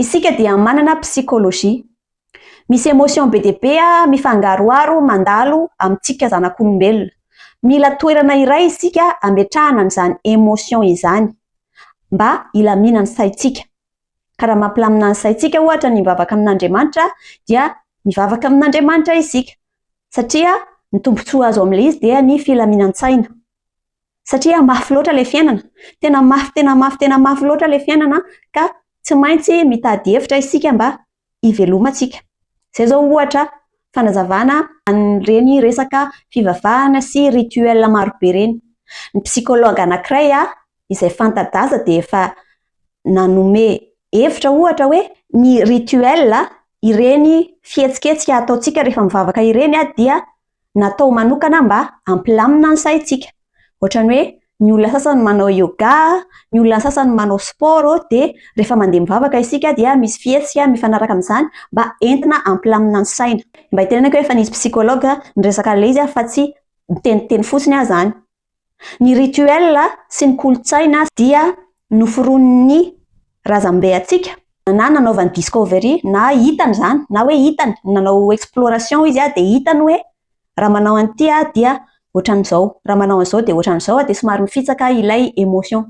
Isika dia manana psychologie. Misy émotion be dia be mifangaroaro mandalo amintsika zanak'olombelona. Mila toerana iray isika ametrahana an'izany émotion izany mba hilaminany saitsika. Ka raha mampilamina ny saitsika ohatra ny mivavaka amin'Andriamanitra dia mivavaka amin'Andriamanitra isika. Satria ny tombontsoa azo amin'ilay izy dia ny filaminan-tsaina. Satria mafy loatra ilay fiainana. Tena mafy loatra ilay fiainana ka tsy maintsy mitady hevitra isika mba hivelomantsika. Izay zao ohatra fanazavana an'ireny resaka fivavahana sy rituel maro be reny. Ny psychologue anankiray izay fanta-daza dia efa nanome hevitra ohatra hoe ny rituel ireny fihetsiketsika ataontsika rehefa mivavaka ireny dia natao manokana mba hampilamina ny saitsika. Ohatrany hoe ny olona sasany manao yoga, ny olona sasany manao sport dia rehefa mandeha mivavaka isika dia misy fihetsika mifanaraka amin'izany mba entina hampilamina ny saina. Mba hitenenako hoe efa nisy psychologue niresaka ilay izy fa tsy miteniteny fotsiny zany. Ny rituel sy ny kolotsaina dia noforon'ny razambe-atsika na nanaovany discovery na hitany zany na hoe hitany nanao exploration izy dia hitany hoe raha manao an'ity dia ohatran'izao, raha manao an'izao dia ohatran'izao dia somary mifitsaka ilay émotion.